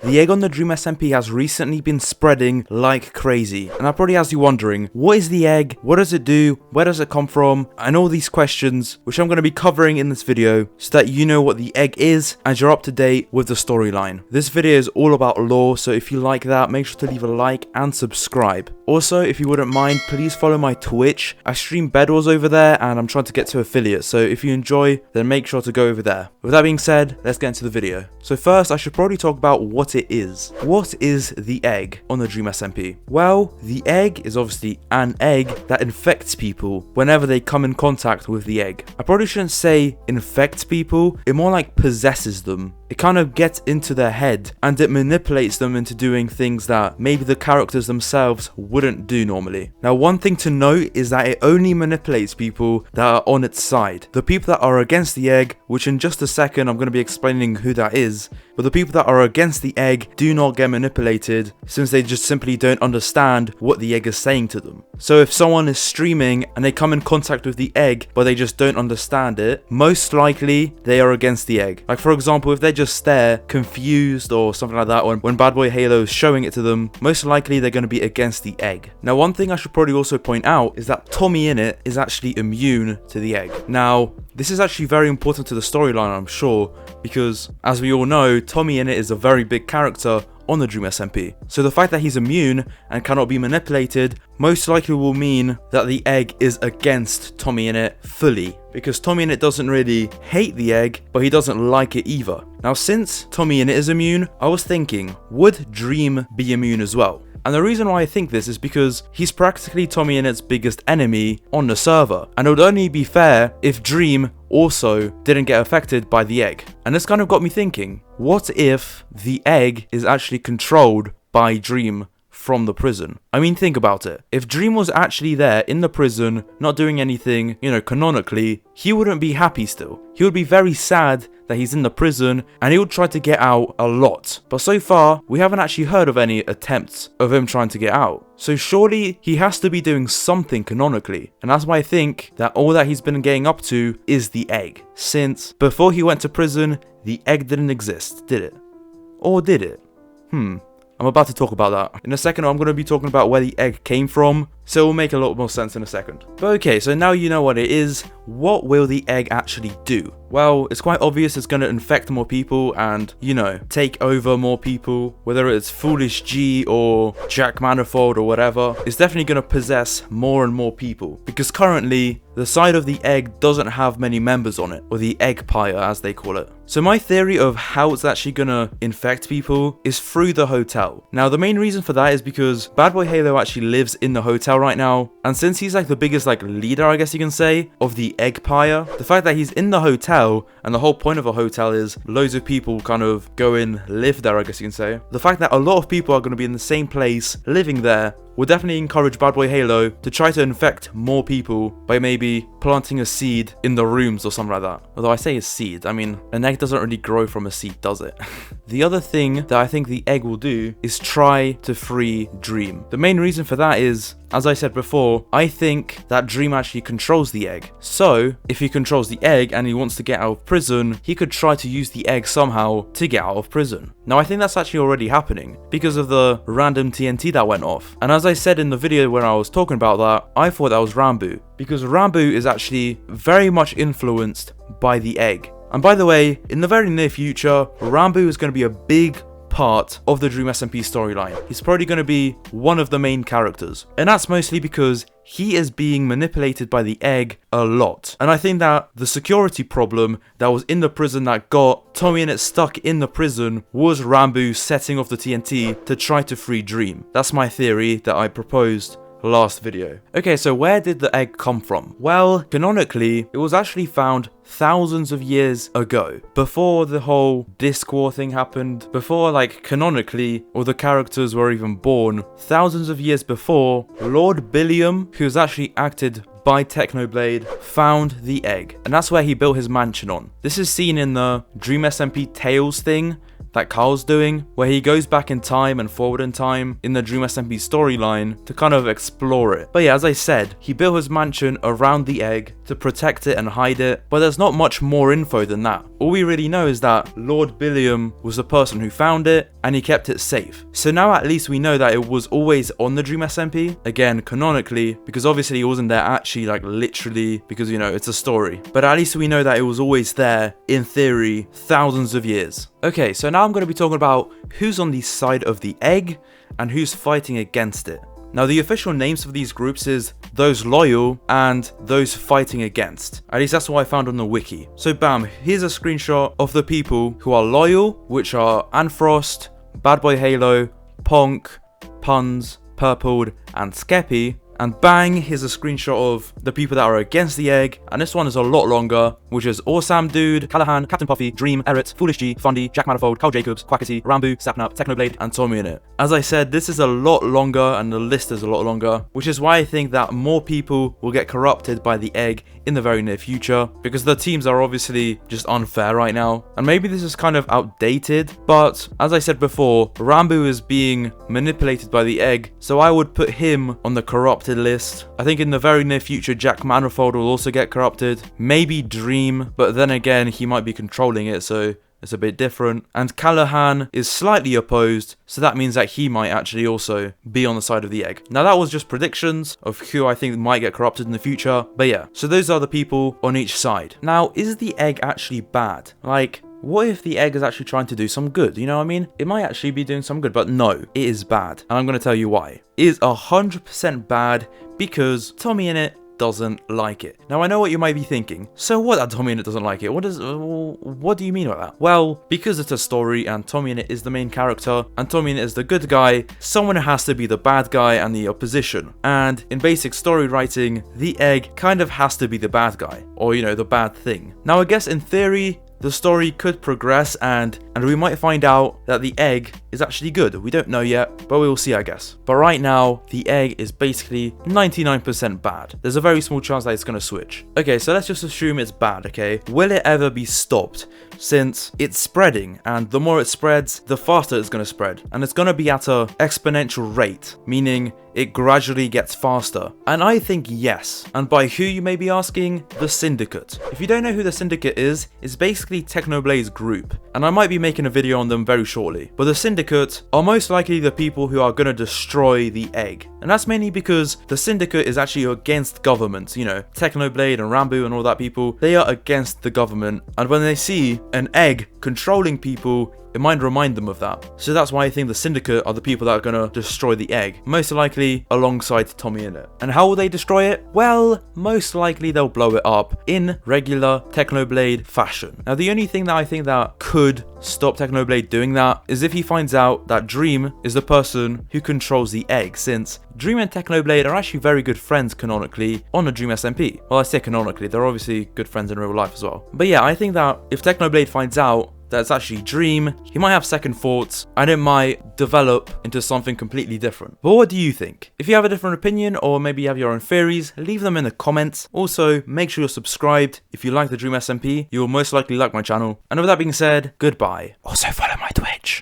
the egg on the Dream SMP has recently been spreading like crazy. And that probably has you wondering, what is the egg? What does it do? Where does it come from? And all these questions, which I'm going to be covering in this video so that you know what the egg is and you're up to date with the storyline. This video is all about lore, so if you like that, make sure to leave a like and subscribe. Also, if you wouldn't mind, please follow my Twitch. I stream Bed Wars over there and I'm trying to get to affiliate, so if you enjoy, then make sure to go over there. With that being said, let's get into the video. So first, I should probably talk about what it is. What is the egg on the Dream SMP? Well, the egg is obviously an egg that infects people whenever they come in contact with the egg. I probably shouldn't say infects people, it more like possesses them. It kind of gets into their head and it manipulates them into doing things that maybe the characters themselves wouldn't do normally. Now, one thing to note is that it only manipulates people that are on its side. The people that are against the egg, which in just a second I'm going to be explaining who that is, but the people that are against the egg do not get manipulated since they just simply don't understand what the egg is saying to them. So if someone is streaming and they come in contact with the egg but they just don't understand it, most likely they are against the egg. Like for example, if they just there confused or something like that, or when badboyhalo is showing it to them, most likely they're going to be against the egg. Now, one thing I should probably also point out is that Tommy is actually immune to the egg. Now, this is actually very important to the storyline, I'm sure, because as we all know, Tommy is a very big character on the Dream SMP. So the fact that he's immune and cannot be manipulated most likely will mean that the egg is against Tommy fully, because Tommy doesn't really hate the egg, but he doesn't like it either. Now, since Tommy is immune, I was thinking, would Dream be immune as well? And the reason why I think this is because he's practically Tommy biggest enemy on the server, and it would only be fair if Dream also didn't get affected by the egg. And this kind of got me thinking, what if the egg is actually controlled by Dream from the prison? I mean, think about it. If Dream was actually there in the prison, not doing anything, canonically, he wouldn't be happy still. He would be very sad that he's in the prison and he would try to get out a lot. But so far, we haven't actually heard of any attempts of him trying to get out. So surely he has to be doing something canonically. And that's why I think that all that he's been getting up to is the egg. Since before he went to prison, the egg didn't exist, did it? Or did it? I'm about to talk about that. In a second, I'm going to be talking about where the egg came from, so it will make a lot more sense in a second. But okay, so now you know what it is. What will the egg actually do? Well, it's quite obvious it's going to infect more people and, take over more people. Whether it's Foolish G or Jack Manifold or whatever, it's definitely going to possess more and more people. Because currently, the side of the egg doesn't have many members on it, or the eggpire as they call it. So my theory of how it's actually going to infect people is through the hotel. Now, the main reason for that is because badboyhalo actually lives in the hotel right now, and since he's like the biggest leader, I guess you can say, of the eggpire, the fact that he's in the hotel, and the whole point of a hotel is loads of people kind of go and live there, I guess you can say, the fact that a lot of people are going to be in the same place living there will definitely encourage badboyhalo to try to infect more people by maybe planting a seed in the rooms or something like that. Although I say a seed, I mean, an egg doesn't really grow from a seed, does it? The other thing that I think the egg will do is try to free Dream. The main reason for that is, as I said before, I think that Dream actually controls the egg. So, if he controls the egg and he wants to get out of prison, he could try to use the egg somehow to get out of prison. Now, I think that's actually already happening because of the random TNT that went off. And as I said in the video when I was talking about that, I thought that was Rambo, because Rambo is actually very much influenced by the egg. And by the way, in the very near future, Rambo is going to be a big part of the Dream SMP storyline. He's probably going to be one of the main characters. And that's mostly because he is being manipulated by the egg a lot. And I think that the security problem that was in the prison that got Tommy stuck in the prison was Rambo setting off the TNT to try to free Dream. That's my theory that I proposed last video. Okay, so where did the egg come from? Well, canonically, it was actually found thousands of years ago, before the whole Disc War thing happened, before canonically all the characters were even born. Thousands of years before, Lord Billiam, who was actually acted by Technoblade, found the egg, and that's where he built his mansion on. This is seen in the Dream SMP Tales thing that Carl's doing, where he goes back in time and forward in time in the Dream SMP storyline to kind of explore it. But yeah, as I said, he built his mansion around the egg to protect it and hide it, but there's not much more info than that. All we really know is that Lord Billiam was the person who found it and he kept it safe. So now at least we know that it was always on the Dream SMP, again canonically, because obviously it wasn't there actually, like literally, because you know it's a story, but at least we know that it was always there in theory thousands of years. Okay, so now I'm going to be talking about who's on the side of the egg and who's fighting against it. Now the official names of these groups is those loyal and those fighting against. At least that's what I found on the wiki. So bam, here's a screenshot of the people who are loyal, which are Anfrost, badboyhalo, Ponk, Puns, Purpled, and Skeppy. And bang, here's a screenshot of the people that are against the egg, and this one is a lot longer, which is Awesome Dude, Callahan, Captain Puffy, Dream, Eret, Foolish G, Fundy, Jack Manifold, Carl Jacobs, Quackity, Rambo, Sapnap, Technoblade, and Tommy in it. As I said, this is a lot longer, and the list is a lot longer, which is why I think that more people will get corrupted by the egg in the very near future, because the teams are obviously just unfair right now. And maybe this is kind of outdated, but as I said before, Rambo is being manipulated by the egg, so I would put him on the corrupted list. I think in the very near future, Jack Manifold will also get corrupted. Maybe Dream, but then again, he might be controlling it, so it's a bit different. And Callahan is slightly opposed, so that means that he might actually also be on the side of the egg. Now that was just predictions of who I think might get corrupted in the future, but yeah, so those are the people on each side. Now, is the egg actually bad? Like, what if the egg is actually trying to do some good? You know what I mean? It might actually be doing some good, but no, it is bad. And I'm going to tell you why. It is 100% bad because Tommy Innit doesn't like it. Now I know what you might be thinking. So what that Tommy Innit doesn't like it? What do you mean by that? Well, because it's a story and Tommy Innit is the main character and Tommy Innit is the good guy, someone has to be the bad guy and the opposition. And in basic story writing, the egg kind of has to be the bad guy, or you know, the bad thing. Now I guess in theory, the story could progress and we might find out that the egg is actually good. We don't know yet, but we will see, I guess. But right now, the egg is basically 99% bad. There's a very small chance that it's going to switch. Okay, so let's just assume it's bad, okay? Will it ever be stopped? Since it's spreading, and the more it spreads, the faster it's going to spread. And it's going to be at an exponential rate, meaning it gradually gets faster. And I think yes. And by who, you may be asking? The Syndicate. If you don't know who the Syndicate is, it's basically Technoblade's group. And I might be making a video on them very shortly. But the Syndicate are most likely the people who are going to destroy the egg. And that's mainly because the Syndicate is actually against government. You know, Technoblade and Rambo and all that people, they are against the government. And when they see an egg controlling people, it might remind them of that. So that's why I think the Syndicate are the people that are going to destroy the egg. Most likely alongside Tommy Innit. And how will they destroy it? Well, most likely they'll blow it up in regular Technoblade fashion. Now the only thing that I think that could stop Technoblade doing that is if he finds out that Dream is the person who controls the egg, since Dream and Technoblade are actually very good friends canonically on the Dream SMP. Well, I say canonically, they're obviously good friends in real life as well. But yeah, I think that if Technoblade finds out that's actually Dream, he might have second thoughts and it might develop into something completely different. But what do you think? If you have a different opinion or maybe you have your own theories, leave them in the comments. Also, make sure you're subscribed. If you like the Dream SMP, you will most likely like my channel. And with that being said, goodbye. Also follow my Twitch.